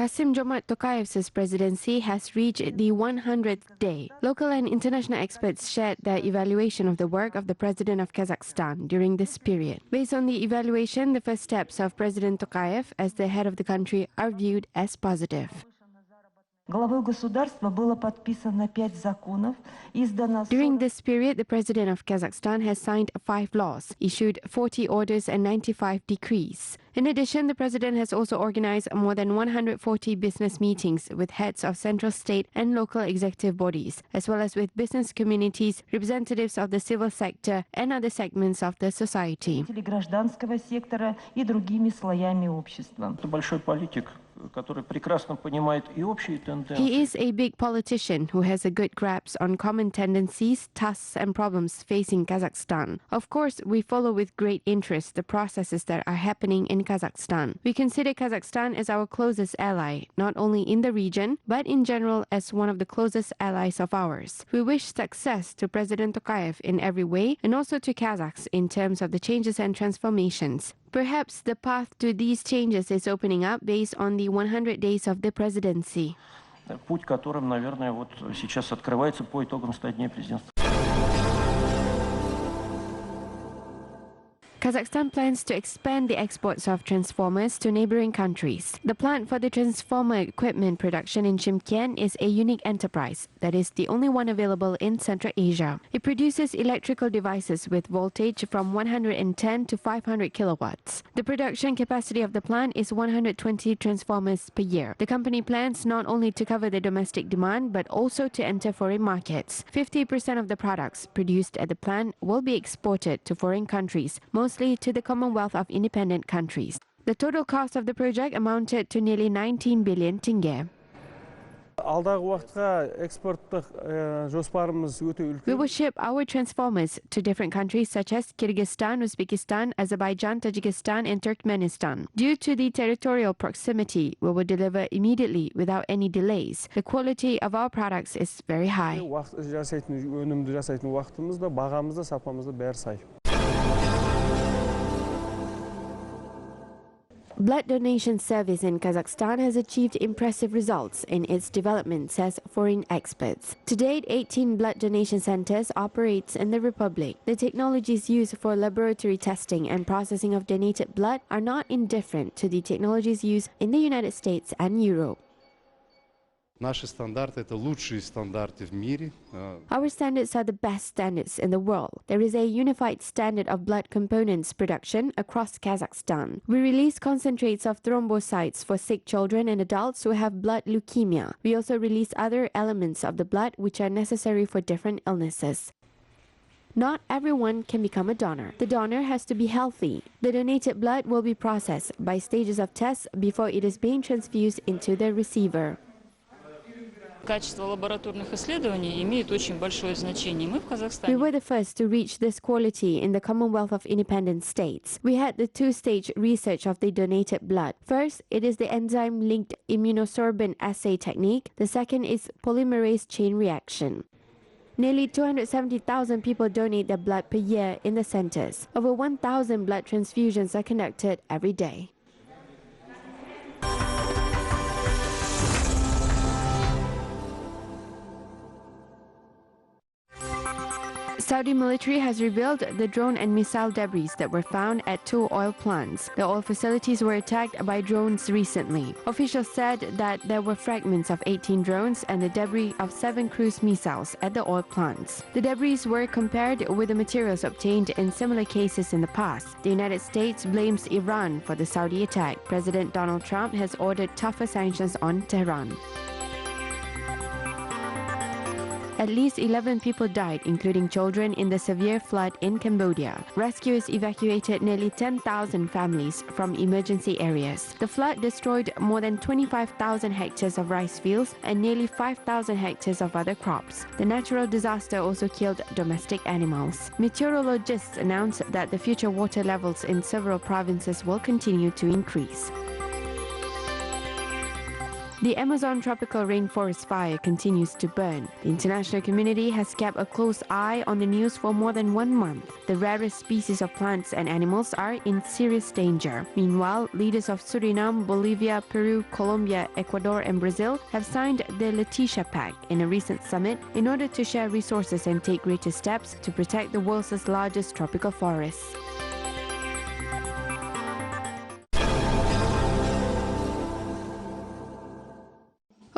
Kassym-Jomart Tokayev's presidency has reached the 100th day. Local and international experts shared their evaluation of the work of the President of Kazakhstan during this period. Based on the evaluation, the first steps of President Tokayev as the head of the country are viewed as positive. During this period, the President of Kazakhstan has signed 5 laws, issued 40 orders and 95 decrees. In addition, the President has also organized more than 140 business meetings with heads of central state and local executive bodies, as well as with business communities, representatives of the civil sector and other segments of the society. He is a big politician who has a good grasp on common tendencies, tasks and problems facing Kazakhstan. Of course, we follow with great interest the processes that are happening in Kazakhstan. We consider Kazakhstan as our closest ally, not only in the region, but in general as one of the closest allies of ours. We wish success to President Tokayev in every way and also to Kazakhs in terms of the changes and transformations. Perhaps the path to these changes is opening up based on the 100 days of the presidency. Путь, которым, наверное, вот сейчас открывается по итогам 100 дней президентства. Kazakhstan plans to expand the exports of transformers to neighboring countries. The plant for the transformer equipment production in Shymkent is a unique enterprise that is the only one available in Central Asia. It produces electrical devices with voltage from 110 to 500 kilowatts. The production capacity of the plant is 120 transformers per year. The company plans not only to cover the domestic demand but also to enter foreign markets. 50% of the products produced at the plant will be exported to foreign countries, mostly to the Commonwealth of Independent Countries. The total cost of the project amounted to nearly 19 billion tenge. We will ship our transformers to different countries such as Kyrgyzstan, Uzbekistan, Azerbaijan, Tajikistan and Turkmenistan. Due to the territorial proximity, we will deliver immediately without any delays. The quality of our products is very high. Blood donation service in Kazakhstan has achieved impressive results in its development, says foreign experts. To date, 18 blood donation centers operate in the Republic. The technologies used for laboratory testing and processing of donated blood are not indifferent to the technologies used in the United States and Europe. Our standards are the best standards in the world. There is a unified standard of blood components production across Kazakhstan. We release concentrates of thrombocytes for sick children and adults who have blood leukemia. We also release other elements of the blood which are necessary for different illnesses. Not everyone can become a donor. The donor has to be healthy. The donated blood will be processed by stages of tests before it is being transfused into the receiver. Качество лабораторных исследований имеет очень большое значение. Мы в We Казахстане. were the first to reach this quality in the Commonwealth of Independent States. We had the 2-stage research of the donated blood. First, it is the enzyme-linked immunosorbent assay technique. The second is polymerase chain reaction. Nearly 270,000 people donate their blood per year in the centers. Over 1,000 blood transfusions are conducted every day. Saudi military has revealed the drone and missile debris that were found at 2 oil plants. The oil facilities were attacked by drones recently. Officials said that there were fragments of 18 drones and the debris of 7 cruise missiles at the oil plants. The debris were compared with the materials obtained in similar cases in the past. The United States blames Iran for the Saudi attack. President Donald Trump has ordered tougher sanctions on Tehran. At least 11 people died, including children, in the severe flood in Cambodia. Rescuers evacuated nearly 10,000 families from emergency areas. The flood destroyed more than 25,000 hectares of rice fields and nearly 5,000 hectares of other crops. The natural disaster also killed domestic animals. Meteorologists announced that the future water levels in several provinces will continue to increase. The Amazon tropical rainforest fire continues to burn. The international community has kept a close eye on the news for more than 1 month. The rarest species of plants and animals are in serious danger. Meanwhile, leaders of Suriname, Bolivia, Peru, Colombia, Ecuador and Brazil have signed the Leticia Pact in a recent summit in order to share resources and take greater steps to protect the world's largest tropical forests.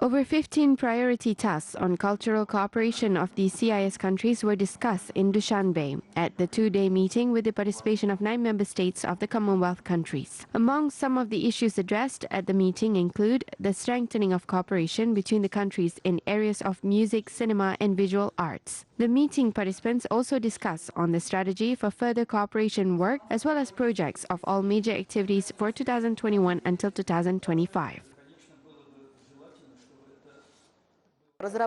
Over 15 priority tasks on cultural cooperation of the CIS countries were discussed in Dushanbe at the 2-day meeting with the participation of 9 member states of the Commonwealth countries. Among some of the issues addressed at the meeting include the strengthening of cooperation between the countries in areas of music, cinema and visual arts. The meeting participants also discussed on the strategy for further cooperation work as well as projects of all major activities for 2021 until 2025. The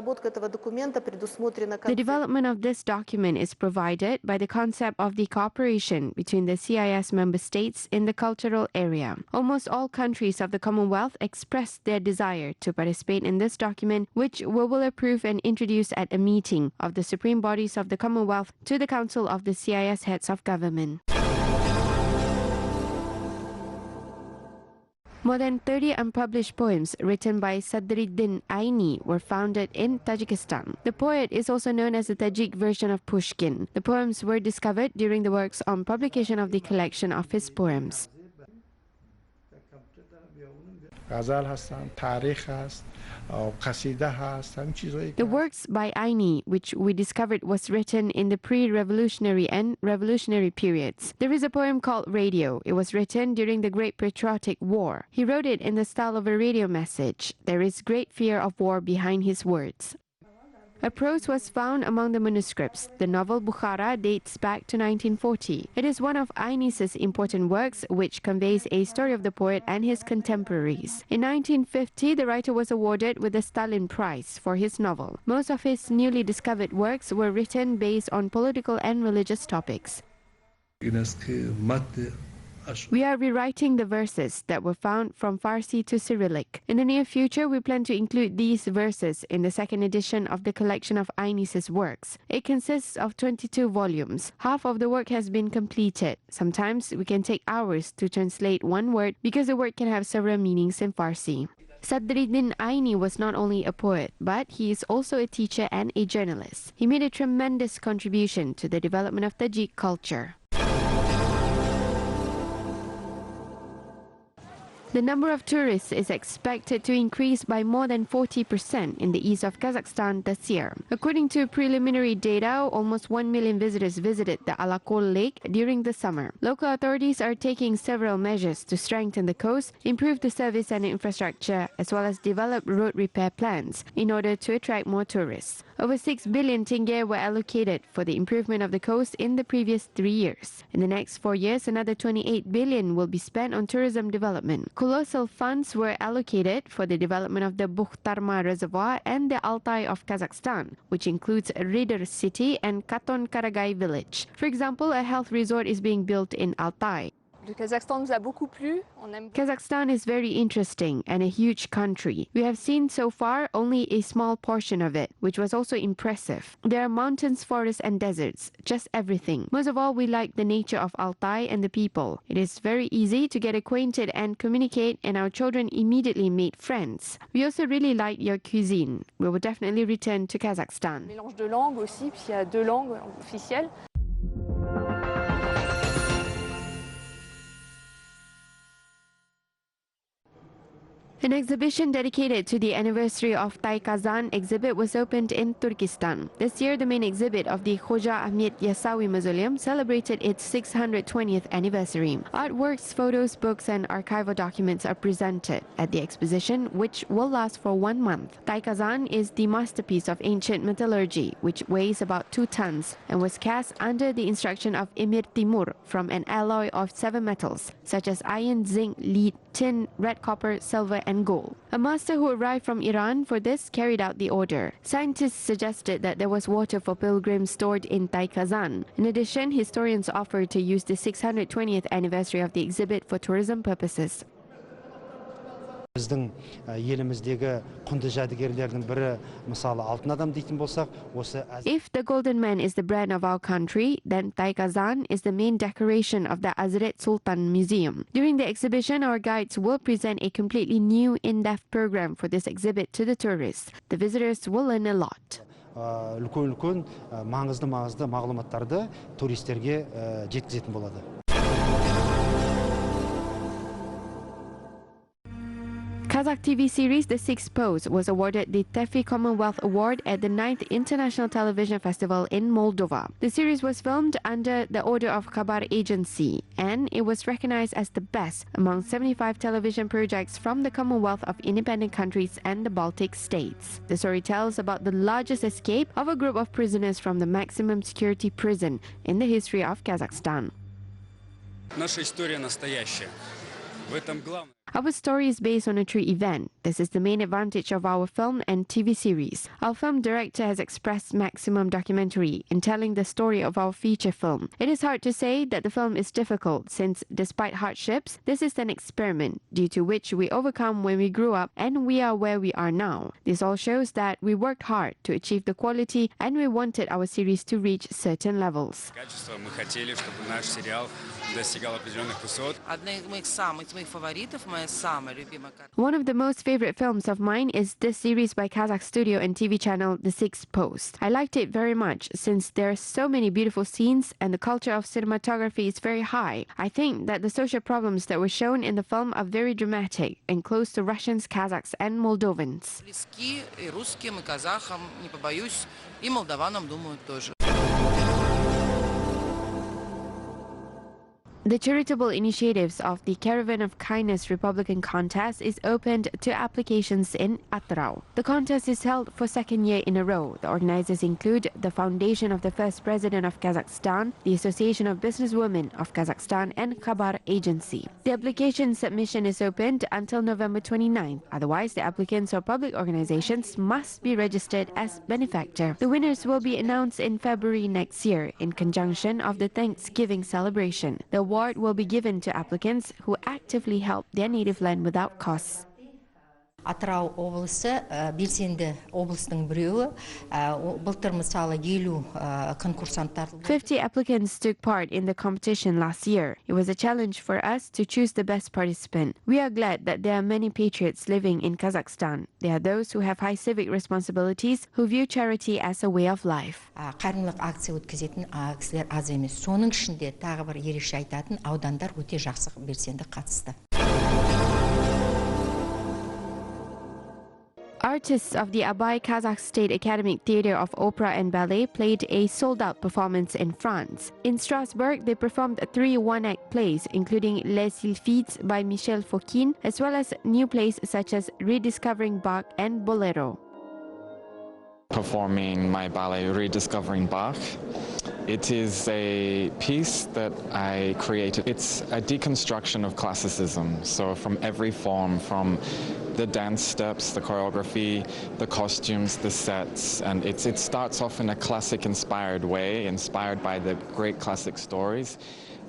development of this document is provided by the concept of the cooperation between the CIS member states in the cultural area. Almost all countries of the Commonwealth expressed their desire to participate in this document, which we will approve and introduce at a meeting of the supreme bodies of the Commonwealth to the Council of the CIS Heads of Government. More than 30 unpublished poems written by Sadriddin Aini were found in Tajikistan. The poet is also known as the Tajik version of Pushkin. The poems were discovered during the works on publication of the collection of his poems. The works by Aini, which we discovered was written in the pre-revolutionary and revolutionary periods. There is a poem called Radio. It was written during the Great Patriotic War. He wrote it in the style of a radio message. There is great fear of war behind his words. A prose was found among the manuscripts. The novel Bukhara dates back to 1940. It is one of Aini's important works which conveys a story of the poet and his contemporaries. In 1950, the writer was awarded with the Stalin Prize for his novel. Most of his newly discovered works were written based on political and religious topics. We are rewriting the verses that were found from Farsi to Cyrillic. In the near future, we plan to include these verses in the second edition of the collection of Aini's works. It consists of 22 volumes. Half of the work has been completed. Sometimes we can take hours to translate one word because the word can have several meanings in Farsi. Sadriddin Aini was not only a poet, but he is also a teacher and a journalist. He made a tremendous contribution to the development of Tajik culture. The number of tourists is expected to increase by more than 40% in the east of Kazakhstan this year. According to preliminary data, almost 1 million visitors visited the Alakol Lake during the summer. Local authorities are taking several measures to strengthen the coast, improve the service and infrastructure, as well as develop road repair plans in order to attract more tourists. Over 6 billion tenge were allocated for the improvement of the coast in the previous 3 years. In the next 4 years, another 28 billion will be spent on tourism development. Colossal funds were allocated for the development of the Bukhtarma Reservoir and the Altai of Kazakhstan, which includes Rider City and Katon Karagai village. For example, a health resort is being built in Altai. Kazakhstan is very interesting and a huge country. We have seen so far only a small portion of it, which was also impressive. There are mountains, forests and deserts, just everything. Most of all, we like the nature of Altai and the people. It is very easy to get acquainted and communicate, and our children immediately made friends. We also really like your cuisine. We will definitely return to Kazakhstan. Mélange de langues aussi, puis il y a 2 langues officielles. An exhibition dedicated to the anniversary of Taikazan exhibit was opened in Turkestan. This year, the main exhibit of the Khoja Ahmet Yasawi Mausoleum celebrated its 620th anniversary. Artworks, photos, books and archival documents are presented at the exposition, which will last for 1 month. Taikazan is the masterpiece of ancient metallurgy, which weighs about 2 tons and was cast under the instruction of Emir Timur from an alloy of 7 metals, such as iron, zinc, lead, tin, red copper, silver and gold. A master who arrived from Iran for this carried out the order. Scientists suggested that there was water for pilgrims stored in Taikazan. In addition, historians offered to use the 620th anniversary of the exhibit for tourism purposes. Біздің еліміздегі құнды жәдігерлердің бірі, мысалы, алтын адам дейтін болсақ, осы If the golden man is the brand of our country, then Kazan is the main decoration of the Hazrat Sultan Museum. During the exhibition, our guides will present a completely new in-depth program for this exhibit to the tourists. The visitors will learn a lot. үлкен маңызды мағлұматтарды туристерге жеткізетін болады. Kazakh TV series The Sixth Pose was awarded the TEFI Commonwealth Award at the 9th International Television Festival in Moldova. The series was filmed under the order of Kabar Agency, and it was recognized as the best among 75 television projects from the Commonwealth of Independent Countries and the Baltic states. The story tells about the largest escape of a group of prisoners from the maximum security prison in the history of Kazakhstan. Наша история настоящая. В этом главное. Our story is based on a true event. This is the main advantage of our film and TV series. Our film director has expressed maximum documentary in telling the story of our feature film. It is hard to say that the film is difficult since, despite hardships, this is an experiment due to which we overcome when we grew up and we are where we are now. This all shows that we worked hard to achieve the quality and we wanted our series to reach certain levels. Качество мы хотели, чтобы наш сериал достигал определенных высот. Одна из моих фаворитов, моя самая любимая картина. One of the most favorite films of mine is this series by Kazakh studio and TV channel The Sixth Post. I liked it very much since there are so many beautiful scenes and the culture of cinematography is very high. I think that the social problems that were shown in the film are very dramatic and close to Russians, Kazakhs and Moldovans. Близки и русским, и казахам, не побоюсь, и молдаванам, думаю, тоже. The charitable initiatives of the Caravan of Kindness Republican Contest is opened to applications in Atrau. The contest is held for second year in a row. The organizers include the Foundation of the First President of Kazakhstan, the Association of Businesswomen of Kazakhstan, and Kabar Agency. The application submission is opened until November 29th. Otherwise, the applicants or public organizations must be registered as benefactor. The winners will be announced in February next year in conjunction of the Thanksgiving celebration. The award will be given to applicants who actively help their native land without costs. Атырау облысы белсенді облыстың біреуі. Былтыр мысалы 50 конкурсанттар. 50 applicants took part in the competition last year. It was a challenge for us to choose the best participant. We are glad that there are many patriots living in Kazakhstan. There are those who have high civic responsibilities who view charity as a way of life. Қайырымдылық акция өткізетін кісілер аз емес. Соның ішінде тағы бір ерекше айтатын аудандар өте жақсы белсенді қатысты. Artists of the Abay Kazakh State Academic Theatre of Opera and Ballet played a sold-out performance in France. In Strasbourg, they performed 3 one-act plays, including Les Sylphides by Michel Fokine, as well as new plays such as Rediscovering Bach and Bolero. Performing my ballet Rediscovering Bach. It is a piece that I created. It's a deconstruction of classicism. So from every form, from the dance steps, the choreography, the costumes, the sets, and it starts off in a classic-inspired way, inspired by the great classic stories.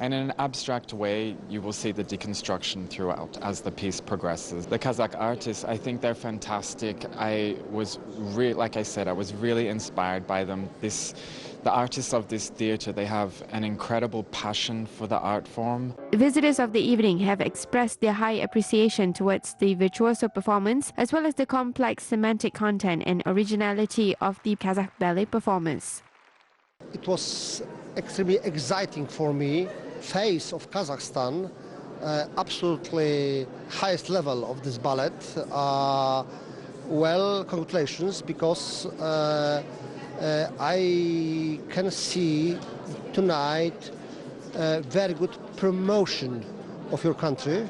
And in an abstract way, you will see the deconstruction throughout as the piece progresses. The Kazakh artists, I think they're fantastic. Like I said, I was really inspired by them. The artists of this theatre, they have an incredible passion for the art form. Visitors of the evening have expressed their high appreciation towards the virtuoso performance, as well as the complex semantic content and originality of the Kazakh ballet performers. It was extremely exciting for me. Face of Kazakhstan, absolutely highest level of this ballet. Well, congratulations, because I can see tonight very good promotion of your country,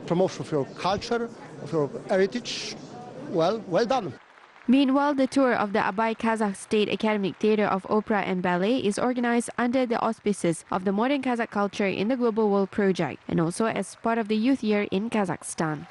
promotion of your culture, of your heritage. Well done. Meanwhile, the tour of the Abay Kazakh State Academic Theatre of Opera and Ballet is organized under the auspices of the Modern Kazakh Culture in the Global World Project and also as part of the Youth Year in Kazakhstan.